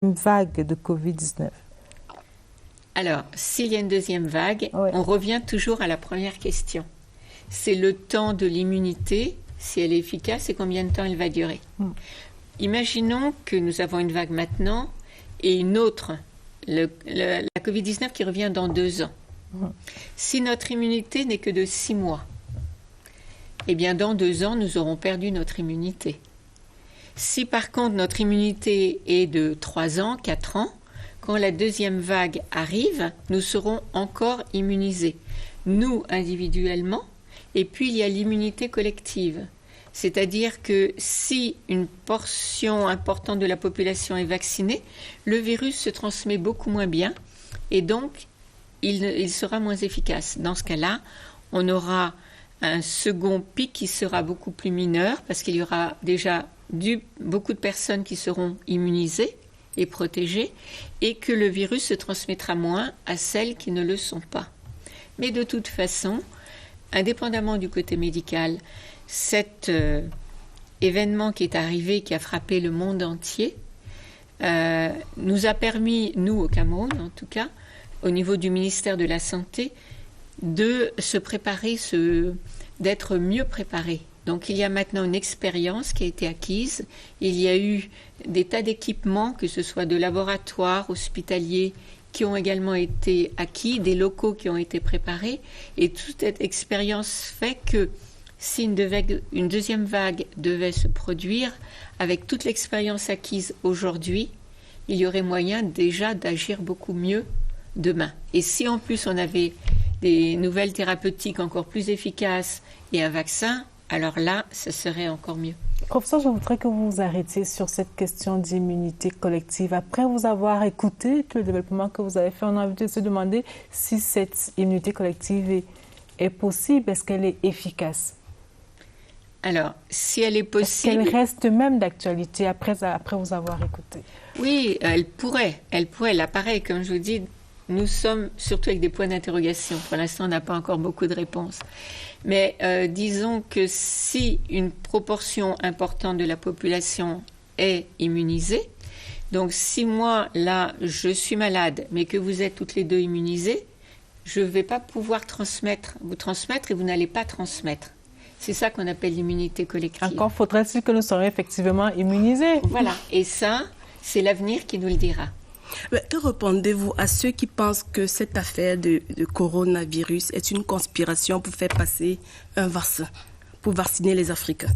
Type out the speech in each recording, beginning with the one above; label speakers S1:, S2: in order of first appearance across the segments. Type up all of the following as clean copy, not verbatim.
S1: une vague de Covid-19?
S2: Alors, s'il y a une deuxième vague, on revient toujours à la première question. C'est le temps de l'immunité, si elle est efficace, et combien de temps elle va durer. Imaginons que nous avons une vague maintenant et une autre, la Covid-19 qui revient dans 2 ans. Si notre immunité n'est que de 6 mois, eh bien dans 2 ans, nous aurons perdu notre immunité. Si par contre notre immunité est de 3 ans, 4 ans, quand la deuxième vague arrive, nous serons encore immunisés, nous individuellement, et puis il y a l'immunité collective. C'est-à-dire que si une portion importante de la population est vaccinée, le virus se transmet beaucoup moins bien et donc il sera moins efficace. Dans ce cas-là, on aura un second pic qui sera beaucoup plus mineur parce qu'il y aura déjà beaucoup de personnes qui seront immunisées et protégées et que le virus se transmettra moins à celles qui ne le sont pas. Mais de toute façon, indépendamment du côté médical, cet événement qui est arrivé, qui a frappé le monde entier, nous a permis, nous au Cameroun en tout cas, au niveau du ministère de la Santé, de se préparer, d'être mieux préparés. Donc il y a maintenant une expérience qui a été acquise, il y a eu des tas d'équipements, que ce soit de laboratoires, hospitaliers, qui ont également été acquis, des locaux qui ont été préparés, et toute cette expérience fait que si une deuxième vague devait se produire, avec toute l'expérience acquise aujourd'hui, il y aurait moyen déjà d'agir beaucoup mieux demain. Et si en plus on avait des nouvelles thérapeutiques encore plus efficaces et un vaccin, alors là, ce serait encore mieux.
S1: Professeur, je voudrais que vous vous arrêtiez sur cette question d'immunité collective. Après vous avoir écouté tout le développement que vous avez fait, on a envie de se demander si cette immunité collective est possible, est-ce qu'elle est efficace?
S2: Alors, si elle est possible...
S1: Est-ce qu'elle reste même d'actualité après vous avoir écouté?
S2: Oui, elle pourrait. Là, pareil, comme je vous dis, nous sommes surtout avec des points d'interrogation. Pour l'instant, on n'a pas encore beaucoup de réponses. Mais disons que si une proportion importante de la population est immunisée, donc si moi, là, je suis malade, mais que vous êtes toutes les deux immunisées, je ne vais pas pouvoir vous transmettre et vous n'allez pas transmettre. C'est ça qu'on appelle l'immunité collective.
S1: Encore faudrait-il que nous soyons effectivement immunisés.
S2: Voilà, et ça, c'est l'avenir qui nous le dira.
S3: Mais que répondez-vous à ceux qui pensent que cette affaire de coronavirus est une conspiration pour faire passer un vaccin, pour vacciner les Africains?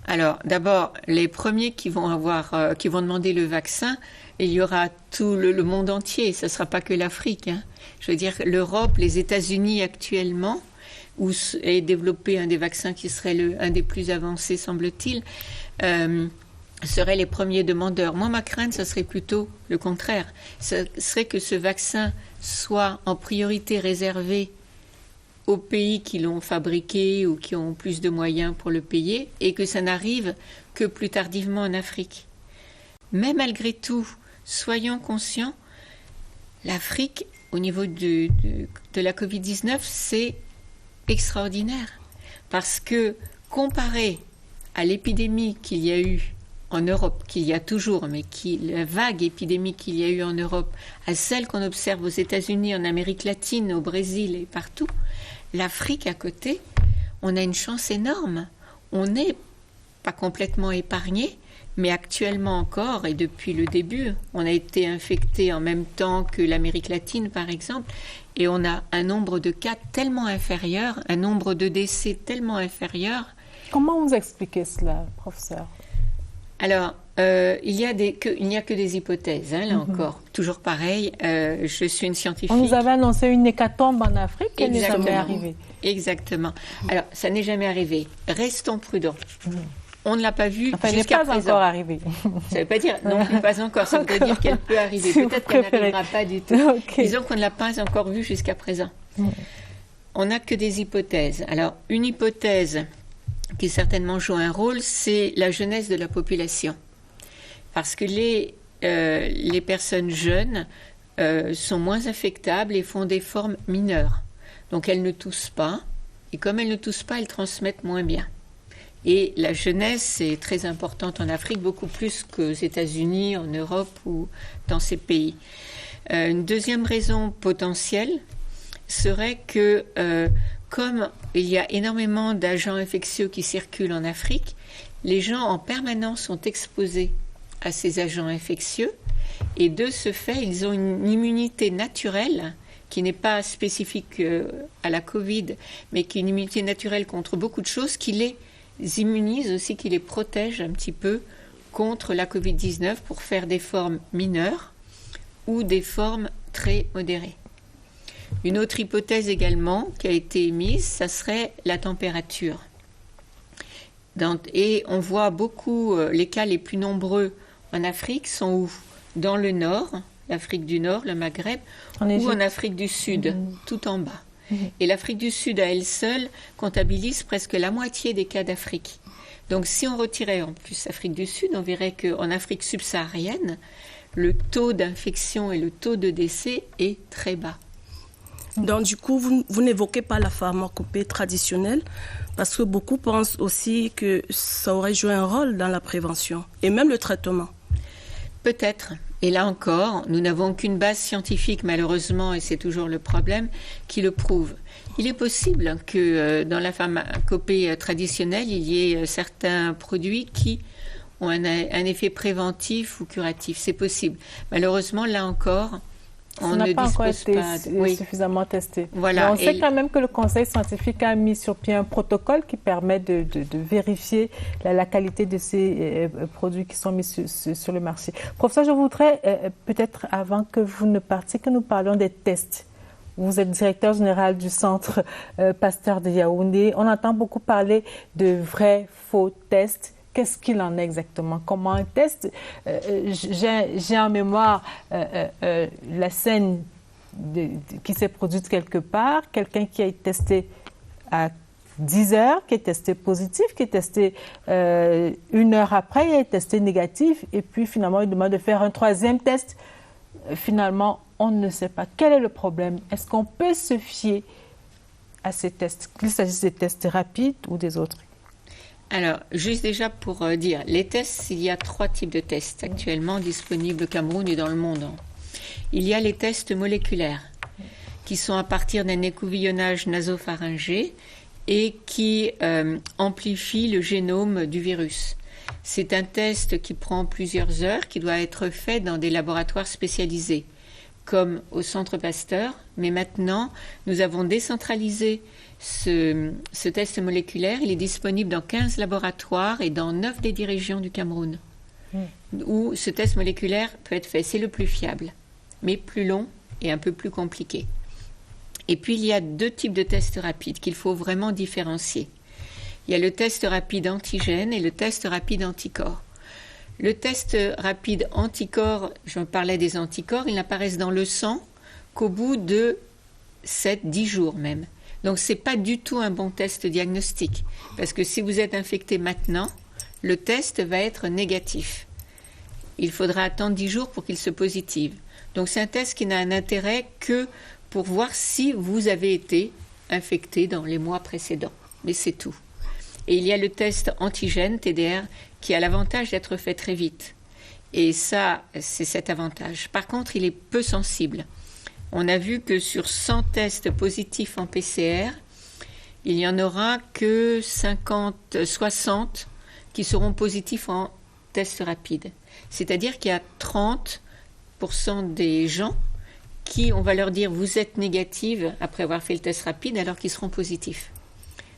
S2: Alors, d'abord, les premiers qui vont demander le vaccin, il y aura tout le monde entier, ce ne sera pas que l'Afrique. Hein. Je veux dire, l'Europe, les États-Unis actuellement, où est développé un des vaccins qui serait un des plus avancés, semble-t-il, seraient les premiers demandeurs. Moi, ma crainte, ce serait plutôt le contraire. Ce serait que ce vaccin soit en priorité réservé aux pays qui l'ont fabriqué ou qui ont plus de moyens pour le payer et que ça n'arrive que plus tardivement en Afrique. Mais malgré tout, soyons conscients, l'Afrique, au niveau de la Covid-19, c'est extraordinaire. Parce que comparé à l'épidémie qu'il y a eu en Europe, qu'il y a toujours, mais la vague épidémique qu'il y a eu en Europe, à celle qu'on observe aux États-Unis, en Amérique latine, au Brésil et partout, l'Afrique à côté, on a une chance énorme. On n'est pas complètement épargné, mais actuellement encore, et depuis le début, on a été infecté en même temps que l'Amérique latine, par exemple, et on a un nombre de cas tellement inférieur, un nombre de décès tellement inférieur.
S1: Comment vous expliquez cela, professeur?
S2: Alors, il n'y a que des hypothèses, hein, là encore. Toujours pareil, je suis une scientifique.
S1: On nous avait annoncé une hécatombe en Afrique, elle n'est jamais arrivée.
S2: Exactement. Alors, ça n'est jamais arrivé. Restons prudents. On ne l'a pas vu jusqu'à présent.
S1: Elle n'est pas encore arrivée.
S2: Ça ne veut pas dire non plus pas encore, ça veut dire qu'elle peut arriver. Peut-être qu'elle n'arrivera pas du tout. Okay. Disons qu'on ne l'a pas encore vue jusqu'à présent. On n'a que des hypothèses. Alors, une hypothèse qui certainement joue un rôle, c'est la jeunesse de la population. Parce que les personnes jeunes sont moins infectables et font des formes mineures. Donc elles ne toussent pas, et comme elles ne toussent pas, elles transmettent moins bien. Et la jeunesse est très importante en Afrique, beaucoup plus qu'aux États-Unis, en Europe ou dans ces pays. Une deuxième raison potentielle serait que, comme il y a énormément d'agents infectieux qui circulent en Afrique, les gens en permanence sont exposés à ces agents infectieux et de ce fait, ils ont une immunité naturelle qui n'est pas spécifique à la Covid, mais qui est une immunité naturelle contre beaucoup de choses qui les immunise aussi, qui les protège un petit peu contre la Covid-19 pour faire des formes mineures ou des formes très modérées. Une autre hypothèse également qui a été émise, ça serait la température. Et on voit beaucoup, les cas les plus nombreux en Afrique sont où? Dans le nord, l'Afrique du Nord, le Maghreb, ou en Afrique du Sud, tout en bas. Et l'Afrique du Sud, à elle seule, comptabilise presque la moitié des cas d'Afrique. Donc si on retirait en plus l'Afrique du Sud, on verrait qu'en Afrique subsaharienne, le taux d'infection et le taux de décès est très bas.
S3: Donc du coup, vous n'évoquez pas la pharmacopée traditionnelle parce que beaucoup pensent aussi que ça aurait joué un rôle dans la prévention et même le traitement.
S2: Peut-être. Et là encore, nous n'avons qu'une base scientifique, malheureusement, et c'est toujours le problème, qui le prouve. Il est possible que dans la pharmacopée traditionnelle, il y ait certains produits qui ont un effet préventif ou curatif. C'est possible. Malheureusement, là encore, on
S1: n'a
S2: ne
S1: pas encore été suffisamment testé. Voilà. Mais on sait quand même que le Conseil scientifique a mis sur pied un protocole qui permet de vérifier la qualité de ces produits qui sont mis sur le marché. Professeur, je voudrais peut-être, avant que vous ne partiez, que nous parlions des tests. Vous êtes directeur général du Centre Pasteur de Yaoundé. On entend beaucoup parler de vrais faux tests. Qu'est-ce qu'il en est exactement? Comment un test? J'ai en mémoire la scène qui s'est produite quelque part, quelqu'un qui a été testé à 10 heures, qui est testé positif, qui est testé 1 heure après, il est testé négatif, et puis finalement il demande de faire un 3e test. Finalement, on ne sait pas. Quel est le problème? Est-ce qu'on peut se fier à ces tests, qu'il s'agisse des tests rapides ou des autres?
S2: Alors, juste déjà pour dire, les tests, il y a 3 types de tests actuellement disponibles au Cameroun et dans le monde. Il y a les tests moléculaires, qui sont à partir d'un écouvillonnage nasopharyngé et qui amplifient le génome du virus. C'est un test qui prend plusieurs heures, qui doit être fait dans des laboratoires spécialisés, comme au Centre Pasteur. Mais maintenant, nous avons décentralisé ce test moléculaire. Il est disponible dans 15 laboratoires et dans 9 des 10 régions du Cameroun, où ce test moléculaire peut être fait. C'est le plus fiable, mais plus long et un peu plus compliqué. Et puis, il y a 2 types de tests rapides qu'il faut vraiment différencier. Il y a le test rapide antigène et le test rapide anticorps. Le test rapide anticorps, je parlais des anticorps, ils n'apparaissent dans le sang qu'au bout de 7-10 jours même. Donc, ce n'est pas du tout un bon test diagnostique. Parce que si vous êtes infecté maintenant, le test va être négatif. Il faudra attendre 10 jours pour qu'il se positive. Donc, c'est un test qui n'a un intérêt que pour voir si vous avez été infecté dans les mois précédents. Mais c'est tout. Et il y a le test antigène, TDR, qui a l'avantage d'être fait très vite. Et ça, c'est cet avantage. Par contre, il est peu sensible. On a vu que sur 100 tests positifs en PCR, il n'y en aura que 60 qui seront positifs en test rapide. C'est-à-dire qu'il y a 30% des gens qui, on va leur dire, vous êtes négative après avoir fait le test rapide, alors qu'ils seront positifs.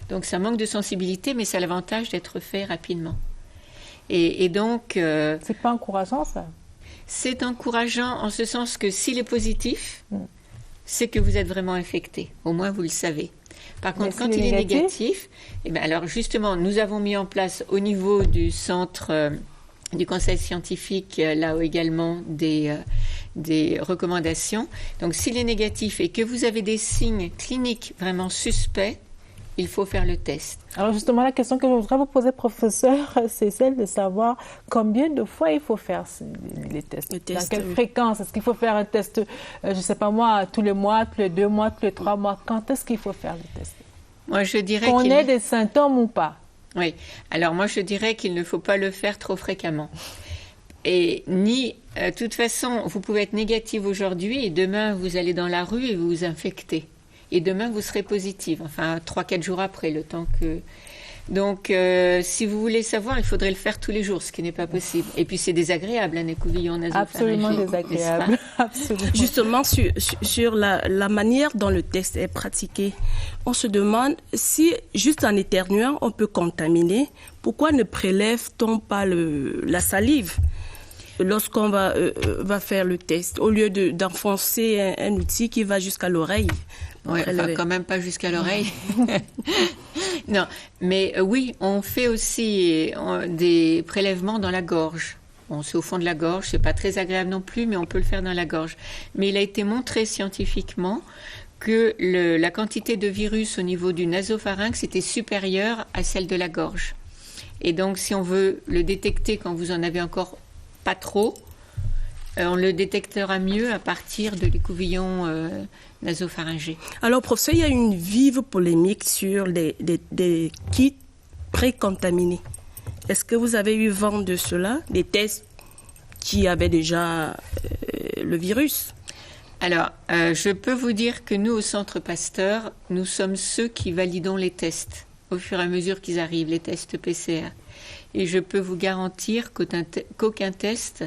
S2: Donc ça manque de sensibilité, mais ça a l'avantage d'être fait rapidement. Et donc...
S1: c'est pas encourageant, ça?
S2: C'est encourageant en ce sens que s'il est positif, c'est que vous êtes vraiment infecté. Au moins, vous le savez. Par contre, quand il est négatif, eh bien, alors justement, nous avons mis en place au niveau du centre du conseil scientifique, là également des recommandations. Donc, s'il est négatif et que vous avez des signes cliniques vraiment suspects, il faut faire le test.
S1: Alors justement, la question que je voudrais vous poser, professeur, c'est celle de savoir combien de fois il faut faire les tests. Dans quelle fréquence? Est-ce qu'il faut faire un test, je ne sais pas moi, tous les mois, tous les 2 mois, tous les 3 mois? Quand est-ce qu'il faut faire le test?
S2: Moi, je dirais
S1: qu'on ait des symptômes ou pas?
S2: Oui, alors moi je dirais qu'il ne faut pas le faire trop fréquemment. Et ni, de toute façon, vous pouvez être négative aujourd'hui et demain vous allez dans la rue et vous vous infectez. Et demain vous serez positive, enfin 3-4 jours après, le temps que... Donc, si vous voulez savoir, il faudrait le faire tous les jours, ce qui n'est pas possible. Et puis, c'est désagréable, un écouvillon nasopharyngé.
S1: Absolument désagréable. Absolument.
S3: Justement, sur la manière dont le test est pratiqué, on se demande si, juste en éternuant, on peut contaminer. Pourquoi ne prélève-t-on pas la salive lorsqu'on va faire le test, au lieu d'enfoncer un outil qui va jusqu'à l'oreille?
S2: Oui, enfin, quand même pas jusqu'à l'oreille. Non, mais oui, on fait aussi des prélèvements dans la gorge. Bon, c'est au fond de la gorge, c'est pas très agréable non plus, mais on peut le faire dans la gorge. Mais il a été montré scientifiquement que la quantité de virus au niveau du nasopharynx était supérieure à celle de la gorge. Et donc, si on veut le détecter quand vous en avez encore pas trop, on le détectera mieux à partir de l'écouvillon nasopharyngé.
S3: Alors, professeur, il y a une vive polémique sur des kits précontaminés. Est-ce que vous avez eu vent de cela, des tests qui avaient déjà le virus?
S2: Alors, je peux vous dire que nous, au Centre Pasteur, nous sommes ceux qui validons les tests au fur et à mesure qu'ils arrivent, les tests PCR. Et je peux vous garantir qu'aucun test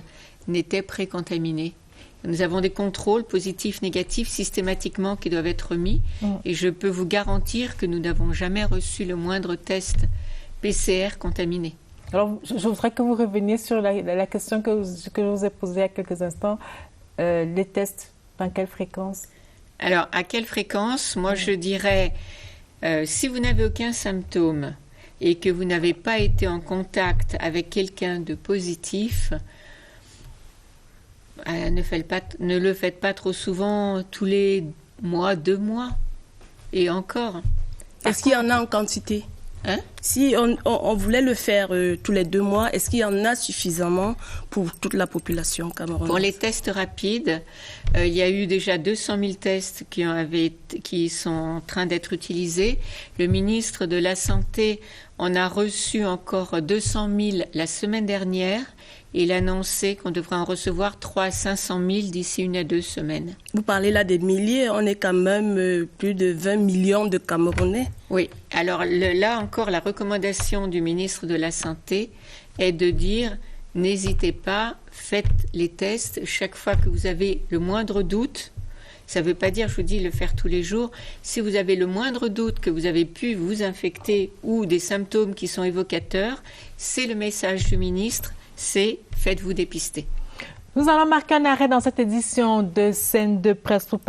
S2: n'était précontaminé. Nous avons des contrôles positifs, négatifs, systématiquement qui doivent être mis. Et je peux vous garantir que nous n'avons jamais reçu le moindre test PCR contaminé.
S1: Alors, je voudrais que vous reveniez sur la question que je vous ai posée il y a quelques instants. Les tests, dans quelle fréquence?
S2: Alors, à quelle fréquence? Moi, je dirais, si vous n'avez aucun symptôme et que vous n'avez pas été en contact avec quelqu'un de positif, ne le faites pas trop souvent, tous les mois, 2 mois, et encore.
S3: Est-ce qu'il y en a en quantité? Si on voulait le faire tous les 2 mois, est-ce qu'il y en a suffisamment pour toute la population camerounaise?
S2: Pour les tests rapides, il y a eu déjà 200 000 tests qui sont en train d'être utilisés. Le ministre de la Santé en a reçu encore 200 000 la semaine dernière. Et il a annoncé qu'on devrait en recevoir 300 à 500 000 d'ici 1 à 2 semaines.
S3: Vous parlez là des milliers, on est quand même plus de 20 millions de Camerounais.
S2: Oui, alors là encore, la recommandation du ministre de la Santé est de dire n'hésitez pas, faites les tests chaque fois que vous avez le moindre doute. Ça ne veut pas dire, je vous dis, le faire tous les jours. Si vous avez le moindre doute que vous avez pu vous infecter ou des symptômes qui sont évocateurs, c'est le message du ministre. C'est faites-vous dépister.
S1: Nous allons marquer un arrêt dans cette édition de Scène de Presse pour